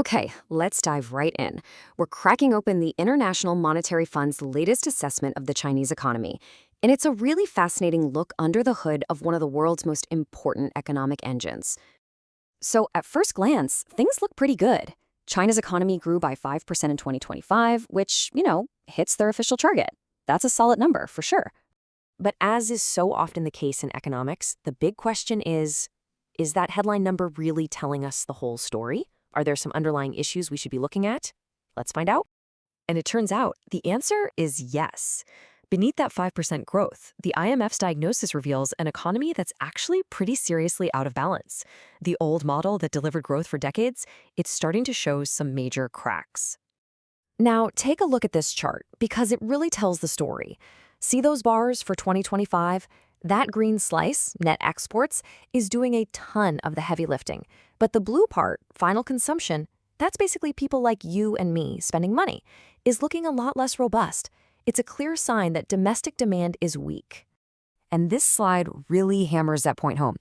Okay, let's dive right in. We're cracking open the International Monetary Fund's latest assessment of the Chinese economy. And it's a really fascinating look under the hood of one of the world's most important economic engines. So, at first glance, things look pretty good. China's economy grew by 5% in 2025, which, hits their official target. That's a solid number, for sure. But as is so often the case in economics, the big question is that headline number really telling us the whole story? Are there some underlying issues we should be looking at? Let's find out. And it turns out the answer is yes. Beneath that 5% growth, the IMF's diagnosis reveals an economy that's actually pretty seriously out of balance. The old model that delivered growth for decades, it's starting to show some major cracks. Now, take a look at this chart because it really tells the story. See those bars for 2025? That green slice, net exports, is doing a ton of the heavy lifting. But the blue part, final consumption, that's basically people like you and me spending money, is looking a lot less robust. It's a clear sign that domestic demand is weak. And this slide really hammers that point home.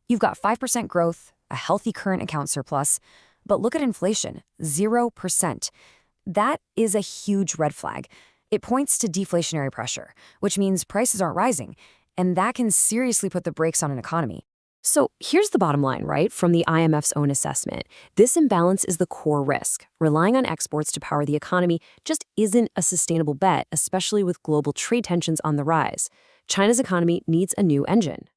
You've got 5% growth, a healthy current account surplus, but look at inflation, 0%. That is a huge red flag. It points to deflationary pressure, which means prices aren't rising, and that can seriously put the brakes on an economy. So here's the bottom line, right, from the IMF's own assessment. This imbalance is the core risk. Relying on exports to power the economy just isn't a sustainable bet, especially with global trade tensions on the rise. China's economy needs a new engine.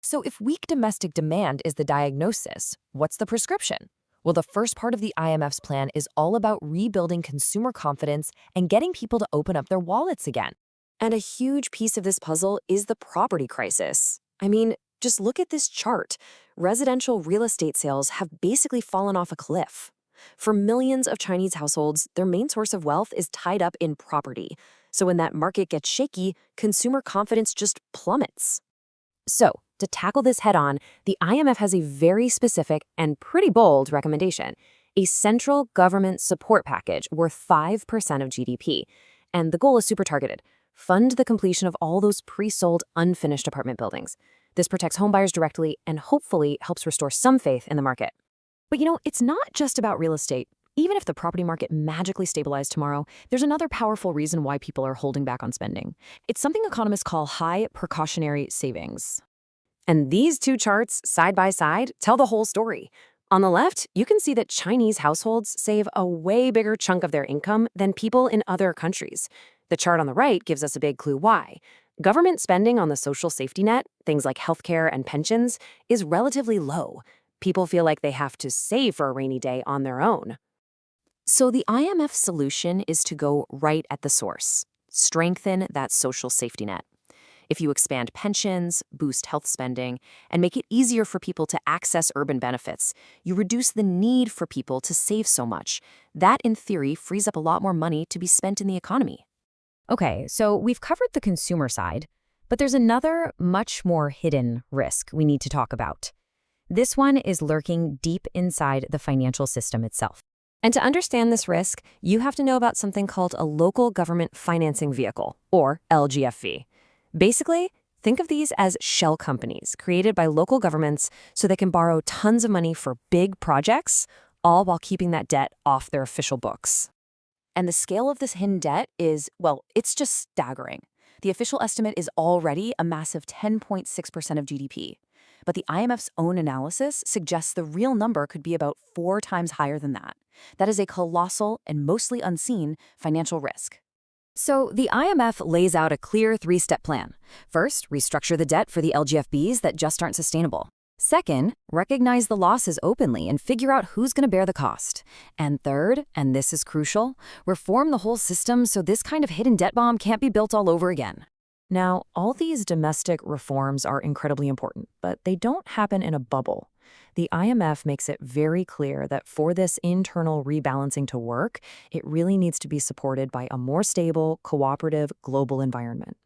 So if weak domestic demand is the diagnosis, what's the prescription? Well, the first part of the IMF's plan is all about rebuilding consumer confidence and getting people to open up their wallets again. And a huge piece of this puzzle is the property crisis. I mean, just look at this chart. Residential real estate sales have basically fallen off a cliff. For millions of Chinese households, their main source of wealth is tied up in property. So when that market gets shaky, consumer confidence just plummets. So, to tackle this head-on, the IMF has a very specific and pretty bold recommendation, a central government support package worth 5% of GDP. And the goal is super targeted. Fund the completion of all those pre-sold, unfinished apartment buildings. This protects homebuyers directly and hopefully helps restore some faith in the market. But it's not just about real estate. Even if the property market magically stabilized tomorrow, there's another powerful reason why people are holding back on spending. It's something economists call high precautionary savings. And these two charts, side by side, tell the whole story. On the left, you can see that Chinese households save a way bigger chunk of their income than people in other countries. The chart on the right gives us a big clue why. Government spending on the social safety net, things like healthcare and pensions, is relatively low. People feel like they have to save for a rainy day on their own. So the IMF solution is to go right at the source. Strengthen that social safety net. If you expand pensions, boost health spending, and make it easier for people to access urban benefits, you reduce the need for people to save so much. That, in theory, frees up a lot more money to be spent in the economy. Okay, so we've covered the consumer side, but there's another, much more hidden risk we need to talk about. This one is lurking deep inside the financial system itself. And to understand this risk, you have to know about something called a local government financing vehicle, or LGFV. Basically, think of these as shell companies created by local governments so they can borrow tons of money for big projects, all while keeping that debt off their official books. And the scale of this hidden debt is, well, it's just staggering. The official estimate is already a massive 10.6% of GDP. But the IMF's own analysis suggests the real number could be about 4 times higher than that. That is a colossal and mostly unseen financial risk. So the IMF lays out a clear 3-step plan. First, restructure the debt for the LGFBs that just aren't sustainable. Second, recognize the losses openly and figure out who's going to bear the cost. And third, and this is crucial, reform the whole system so this kind of hidden debt bomb can't be built all over again. Now, all these domestic reforms are incredibly important, but they don't happen in a bubble. The IMF makes it very clear that for this internal rebalancing to work, it really needs to be supported by a more stable, cooperative, global environment.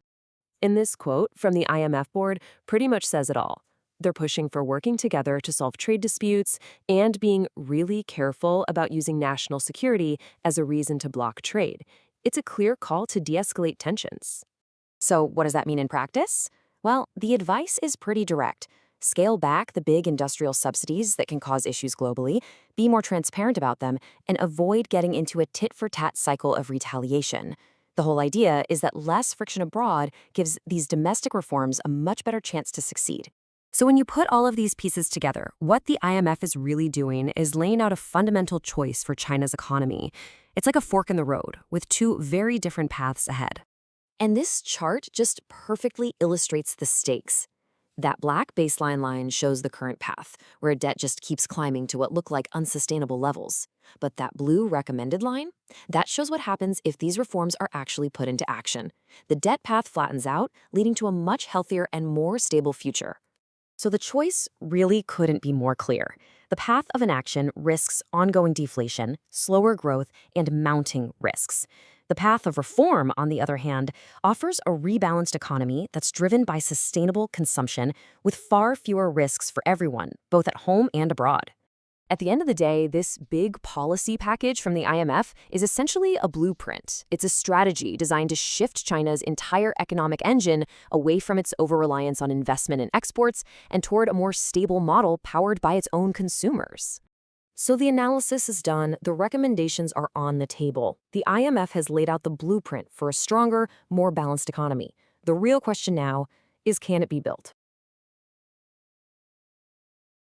And this quote from the IMF board pretty much says it all. They're pushing for working together to solve trade disputes and being really careful about using national security as a reason to block trade. It's a clear call to de-escalate tensions. So what does that mean in practice? Well, the advice is pretty direct. scale back the big industrial subsidies that can cause issues globally, be more transparent about them, and avoid getting into a tit-for-tat cycle of retaliation. The whole idea is that less friction abroad gives these domestic reforms a much better chance to succeed. So when you put all of these pieces together, what the IMF is really doing is laying out a fundamental choice for China's economy. It's like a fork in the road, with two very different paths ahead. And this chart just perfectly illustrates the stakes. That black baseline line shows the current path, where debt just keeps climbing to what look like unsustainable levels. But that blue recommended line, that shows what happens if these reforms are actually put into action. The debt path flattens out, leading to a much healthier and more stable future. So the choice really couldn't be more clear. The path of inaction risks ongoing deflation, slower growth, and mounting risks. The path of reform, on the other hand, offers a rebalanced economy that's driven by sustainable consumption with far fewer risks for everyone, both at home and abroad. At the end of the day, this big policy package from the IMF is essentially a blueprint. It's a strategy designed to shift China's entire economic engine away from its over-reliance on investment and exports and toward a more stable model powered by its own consumers. So the analysis is done, the recommendations are on the table. The IMF has laid out the blueprint for a stronger, more balanced economy. The real question now is, can it be built?